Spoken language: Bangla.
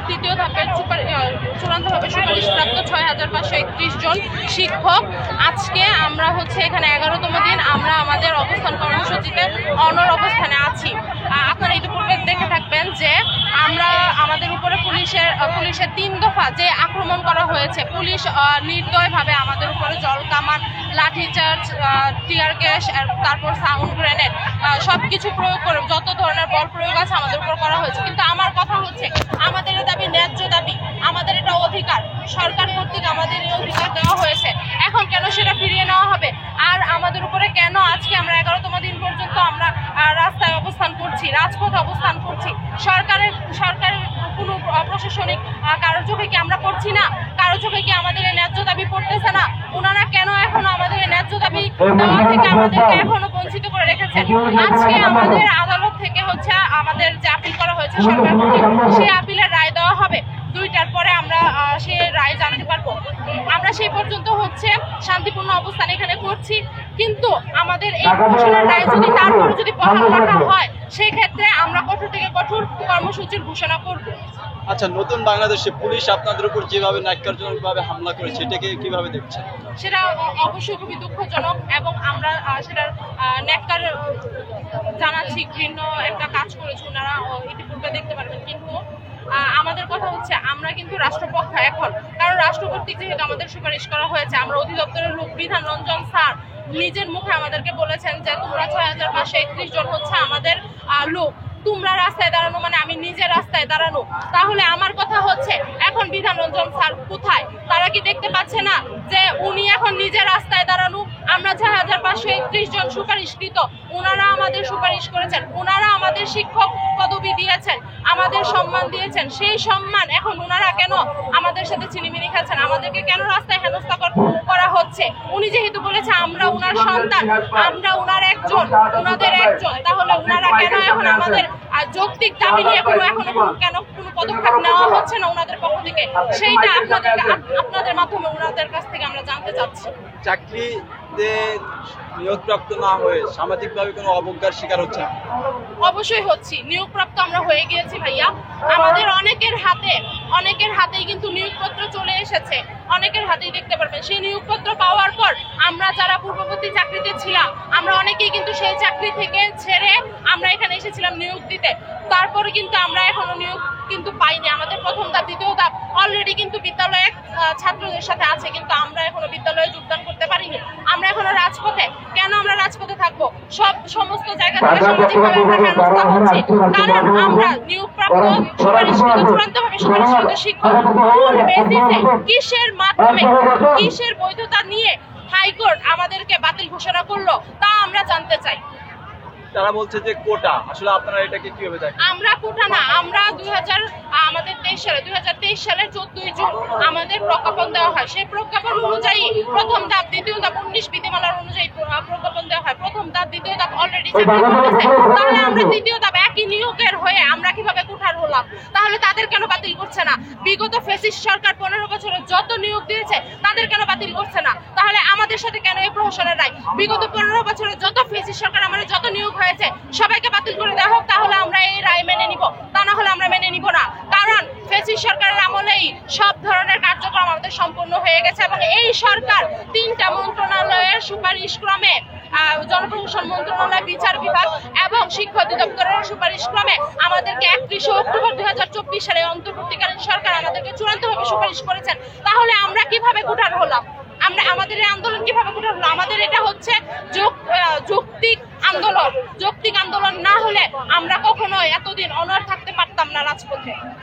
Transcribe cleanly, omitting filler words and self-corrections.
তৃতীয় ধাপের চূড়ান্তভাবে সুপারিশপ্রাপ্ত ৬,৫৩১ জন শিক্ষক। আজকে আমরা এখানে ১১তম দিন আমরা আমাদের অবস্থান কর্মসূচিতে অনড় অবস্থানে আছি। আপনারা ইতিপূর্বে দেখে থাকবেন যে আমরা আমাদের উপরে পুলিশের ৩ দফা যে আক্রমণ করা হয়েছে, পুলিশ নির্দয়ভাবে আমাদের উপরে জল কামান, লাঠিচার্জ, টিয়ার গ্যাস, তারপর সাউন্ড গ্রেনেড সবকিছু প্রয়োগ করে যত ধরনের বল প্রয়োগ আছে আমাদের উপর করা হয়েছে। কিন্তু আমার কথা হচ্ছে, আমাদের দাবি ন্যায্য দাবি, আমাদের এটা অধিকার, সরকার কর্তৃক আমাদের এই অধিকার দেওয়া হয়েছে। এখন কেন সেটা ফিরিয়ে নেওয়া হবে? আর আমাদের উপরে কেন আজকে আমরা ১১তম দিন পর্যন্ত আমরা রাস্তায় অবস্থান করছি, রাজপথে অবস্থান করছি? সরকারের কোনো প্রশাসনিক কারো চোখে কি আমরা করছি না? কারো চোখে কি আমাদের এই ন্যায্য দাবি পড়তেছে না? ওনারা কেন এখনো আমাদের এই ন্যায্য দাবি দেওয়া থেকে আমাদেরকে এখনো বঞ্চিত করে রেখেছেন? আজকে আমাদের আদালত থেকে আমাদের যে আপিল করা হয়েছে সরকার কর্তৃক, সেই আপিলের রায় দেওয়া হবে ২টার পরে আমরা সে রায় জানতে পারবো। আমরা সেই পর্যন্ত শান্তিপূর্ণ অবস্থান এখানে করছি, কিন্তু আমাদের এই ঘোষণার রায় যদি তারপরে যদি বহাল রাখা হয়, সেই ক্ষেত্রে আমরা কঠোর থেকে কঠোর কর্মসূচির ঘোষণা করব। আচ্ছা, নতুন বাংলাদেশে পুলিশ আপনাদের উপর যেভাবে ন্যাক্কারজনকভাবে হামলা করেছে, এটাকে কিভাবে দেখছেন? সেটা অবশ্যই খুবই দুঃখজনক এবং আমরা সেটার ন্যাক্কার জানাচ্ছি। ঘৃণ্য একটা কাজ করেছে ওনারা, ইতিপূর্বে দেখতে পারবেন। কিন্তু আমাদের কথা আমরা কিন্তু রাষ্ট্রপক্ষ এখন, কারণ রাষ্ট্র কর্তৃক যেহেতু আমাদের সুপারিশ করা হয়েছে, আমরা অধিদপ্তরের লোক বিধান রঞ্জন স্যার নিজের মুখে আমাদেরকে বলেছেন যে তোমরা ৬,৫৩১ জন আমাদের লোক, তোমরা রাস্তায় দাঁড়ানো মানে আমি নিজে রাস্তায় দাঁড়ানো। তাহলে আমার কথা এখন বিধান রঞ্জন স্যার কোথায়? তারা কি দেখতে পাচ্ছে না যে উনি এখন নিজে রাস্তায় দাঁড়ানো? আমরা ৬,৫৩১ জন সুপারিশকৃত, ওনারা আমাদের সুপারিশ করেছেন, ওনারা আমাদের শিক্ষক পদবি দিয়েছেন, আমাদের সম্মান দিয়েছেন। সেই সম্মান এখন ওনারা কেন আমাদের সাথে চিনিমিনি খাচ্ছেন? আমাদেরকে কেন রাস্তায় হেনস্থা করা হচ্ছে? উনি যেহেতু বলেছে আমরা ওনার সন্তান, আমরা ওনার একজন, ওনাদের একজন, তাহলে ওনারা কেন এখন আমাদের যৌক্তিক দাবি নিয়ে কেন কোনো পদক্ষেপ নেওয়া হচ্ছে না ওনাদের পক্ষ থেকে? সেইটা আপনাদের মাধ্যমে ওনাদের কাছ থেকে আমরা জানতে চাচ্ছি। চাকরিতে নিয়োগপ্রাপ্ত না হয়ে সামাজিকভাবে কোনো অবজ্ঞার শিকার হচ্ছে? অবশ্যই হচ্ছি। নিয়োগপ্রাপ্ত আমরা হয়ে গিয়েছি ভাইয়া। আমাদের অনেকের হাতেই কিন্তু নিয়োগপত্র চলে এসেছে, অনেকের হাতেই দেখতে পারবেন। সেই নিয়োগপত্র পাওয়ার পর আমরা যারা পূর্ববর্তী চাকরিতে ছিলাম, আমরা অনেকেই কিন্তু সেই চাকরি থেকে ছেড়ে আমরা এখানে এসেছিলাম নিয়োগ দিতে। তারপরে কিন্তু আমরা এখনো নিয়োগ কিন্তু পাইনি। আমাদের প্রথম ধাপ, দ্বিতীয় ধাপ অলরেডি কিন্তু বিদ্যালয়ে ছাত্রদের সাথে আছে, কিন্তু আমরা এখনো বিদ্যালয়ে যোগদান করতে পারিনি। আমরা এখনো রাজপথে। কেন আমরা রাজপথে থাকবো? সমস্ত জায়গা থেকে সামাজিকভাবে আমরা হেনস্থা হচ্ছি, কারণ আমরা নিয়োগপ্রাপ্ত চূড়ান্তভাবে সুপারিশকৃত শিক্ষক। কোন বেসিসে, কিসের মাধ্যমে, কিসের বৈধতা নিয়ে হাইকোর্ট আমাদেরকে বাতিল ঘোষণা করলো তা আমরা জানতে চাই। তারা বলছে যে কোটা, আসলে আপনারা এটাকে কিভাবে দেখেন? আমরা কোটা না, আমরা 2023 সালের 14 জুন আমাদের প্রজ্ঞাপন দেওয়া হয়। সেই প্রজ্ঞাপন অনুযায়ী প্রথম ধাপ, দ্বিতীয় ধাপ 19 বিধিমালার অনুযায়ী প্রজ্ঞাপন দেওয়া হয়। প্রথম ধাপ, দ্বিতীয় ধাপ অলরেডি চাকরি করতেছে, তাহলে আমরা তৃতীয় ধাপ একই নিয়োগের হয়ে আমরা কিভাবে কোঠার হলাম? তাহলে তাদের কেন বাতিল করছে না? বিগত ফ্যাসিস্ট সরকার 15 বছরে যত নিয়োগ দিয়েছে তাদের কেন বাতিল করছে না? তাহলে আমাদের সাথে কেন এই প্রহসনের রায়? বিগত 15 বছরে যত ফ্যাসিস্ট সরকার আমাদের যত নিয়োগ হয়েছে সবাইকে বাতিল করে দেওয়া হোক, তাহলে আমরা এই রায় মেনে নিব। তা না হলে আমরা মেনে নিব না, কারণ ফ্যাসিস্ট সরকারের আমলেই সব ধরনের কার্যক্রম আমাদের সম্পূর্ণ হয়ে গেছে এবং এই সরকার 3টা মন্ত্রণালয়ের সুপারিশ ক্রমে, জনপ্রশাসন মন্ত্রণালয়, বিচার বিভাগ এবং শিক্ষা অধিদপ্তরের সুপারিশ ক্রমে আমাদেরকে 31 অক্টোবর 2024 সালে অন্তর্বর্তীকালীন সরকার আমাদেরকে চূড়ান্তভাবে সুপারিশ করেছেন। তাহলে আমরা কিভাবে কোঠার হলাম? আমাদের এই আন্দোলন কিভাবে কোঠার হলো? আমাদের এটা যৌক্তিক আন্দোলন। যৌক্তিক আন্দোলন না হলে আমরা কখনোই এতদিন অনড় থাকতে পারতাম না রাজপথে।